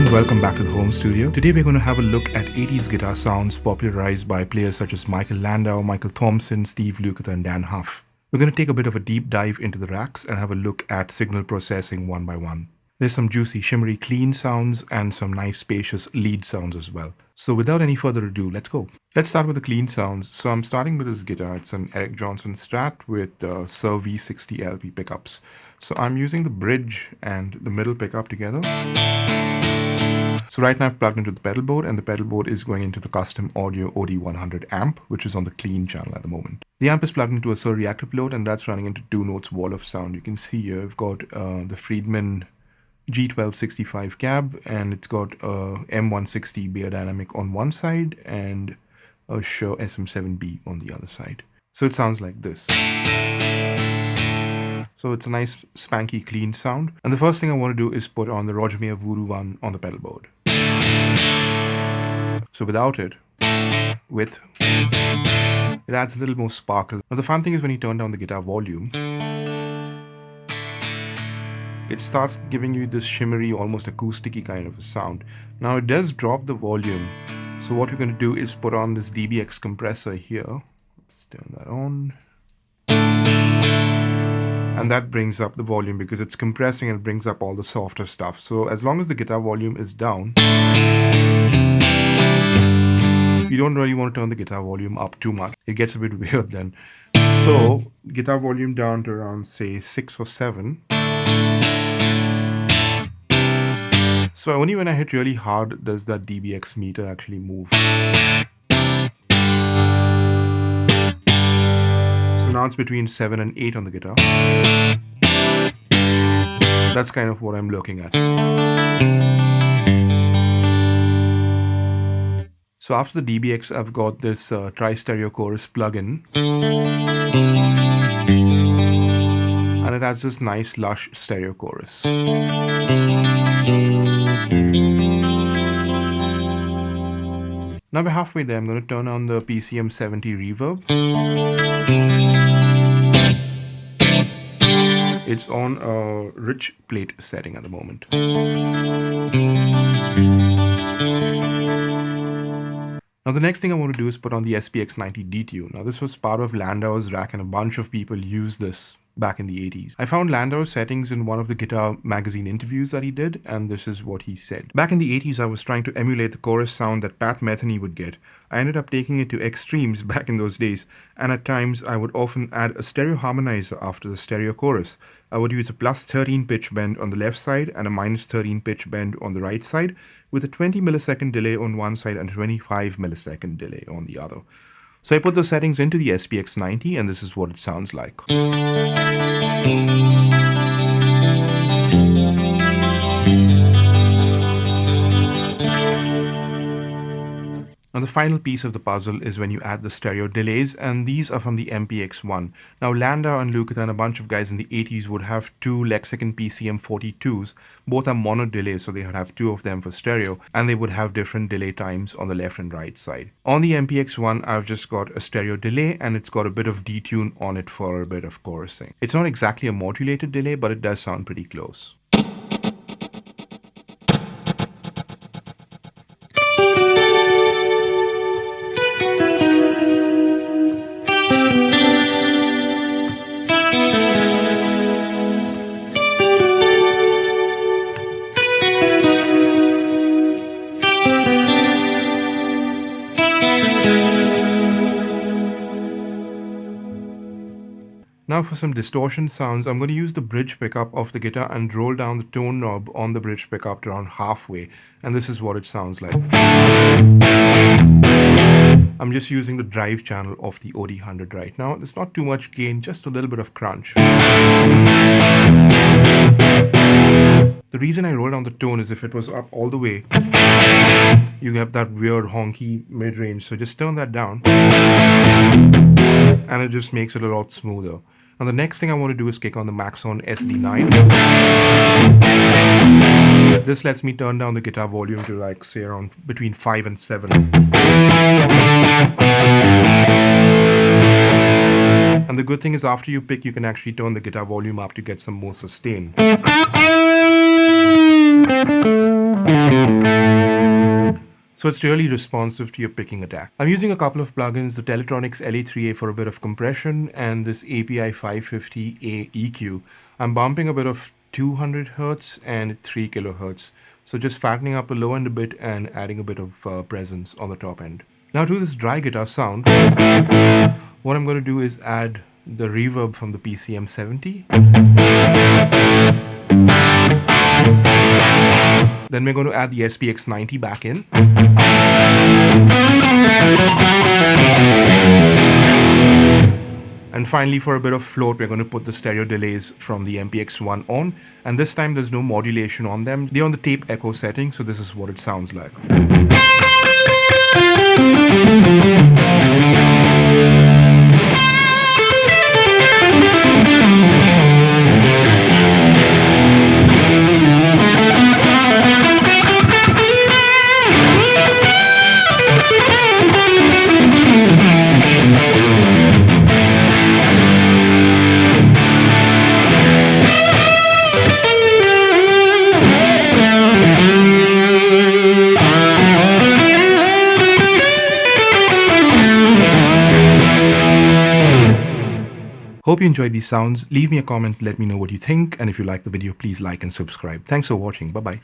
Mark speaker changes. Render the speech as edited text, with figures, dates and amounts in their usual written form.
Speaker 1: and welcome back to the home studio. Today we're going to have a look at 80s guitar sounds popularized by players such as Michael Landau, Michael Thompson, Steve Lukather, and Dann Huff. We're going to take a bit of a deep dive into the racks and have a look at signal processing one by one. There's some juicy, shimmery, clean sounds and some nice, spacious lead sounds as well. So without any further ado, let's go. Let's start with the clean sounds. So I'm starting with this guitar. It's an Eric Johnson Strat with Sir V60 LP pickups. So I'm using the bridge and the middle pickup together. So right now I've plugged into the pedal board, and the pedal board is going into the custom audio OD100 amp, which is on the clean channel at the moment. The amp is plugged into a Sir reactive load, and that's running into 2 notes wall of sound. You can see here I've got the Friedman G1265 cab, and it's got a M160 Bear Dynamic on one side and a Shure SM7B on the other side. So it sounds like this. So it's a nice spanky clean sound. And the first thing I want to do is put on the Roger Mayer Voodoo 1 on the pedal board. So without it, with, it adds a little more sparkle. Now the fun thing is when you turn down the guitar volume, it starts giving you this shimmery, almost acoustic-y kind of a sound. Now it does drop the volume. So what we're going to do is put on this DBX compressor here. Let's turn that on. And that brings up the volume because it's compressing and brings up all the softer stuff. So as long as the guitar volume is down, you don't really want to turn the guitar volume up too much. It gets a bit weird then. So guitar volume down to around say 6 or 7. So only when I hit really hard does that DBX meter actually move. So now it's between 7 and 8 on the guitar. That's kind of what I'm looking at. So after the DBX, I've got this tri-stereo chorus plugin. And it adds this nice lush stereo chorus. Now we're halfway there. I'm going to turn on the PCM 70 reverb. It's on a rich plate setting at the moment. Now the next thing I want to do is put on the SPX90 detune. Now this was part of Landau's rack, and a bunch of people used this back in the 80s. I found Landau's settings in one of the Guitar magazine interviews that he did, and this is what he said. Back in the 80s, I was trying to emulate the chorus sound that Pat Metheny would get. I ended up taking it to extremes back in those days, and at times I would often add a stereo harmonizer after the stereo chorus. I would use a plus 13 pitch bend on the left side and a minus 13 pitch bend on the right side, with a 20 millisecond delay on one side and a 25 millisecond delay on the other. So I put those settings into the SPX90, and this is what it sounds like. Now the final piece of the puzzle is when you add the stereo delays, and these are from the MPX1. Now Landau and Lukather and a bunch of guys in the 80s would have 2 Lexicon PCM 42s. Both are mono delays, so they would have 2 of them for stereo, and they would have different delay times on the left and right side. On the MPX1, I've just got a stereo delay, and it's got a bit of detune on it for a bit of chorusing. It's not exactly a modulated delay, but it does sound pretty close. Now for some distortion sounds, I'm going to use the bridge pickup of the guitar and roll down the tone knob on the bridge pickup to around halfway, and this is what it sounds like. I'm just using the drive channel of the OD100 right now. It's not too much gain, just a little bit of crunch. The reason I roll down the tone is if it was up all the way, you have that weird honky mid-range, so just turn that down and it just makes it a lot smoother. Now the next thing I want to do is kick on the Maxon SD9. This lets me turn down the guitar volume to like say around between 5 and 7. And the good thing is after you pick, you can actually turn the guitar volume up to get some more sustain. So it's really responsive to your picking attack. I'm using a couple of plugins, the Teletronics LA3A for a bit of compression and this API 550A EQ. I'm bumping a bit of 200 Hz and 3 kHz. So just fattening up the low end a bit and adding a bit of presence on the top end. Now to this dry guitar sound, what I'm going to do is add the reverb from the PCM 70. Then we're going to add the SPX 90 back in. And finally, for a bit of float, we're going to put the stereo delays from the MPX1 on. And this time there's no modulation on them. They're on the tape echo setting, so this is what it sounds like. Hope you enjoyed these sounds. Leave me a comment, let me know what you think, and if you like the video, please like and subscribe. Thanks for watching. Bye-bye.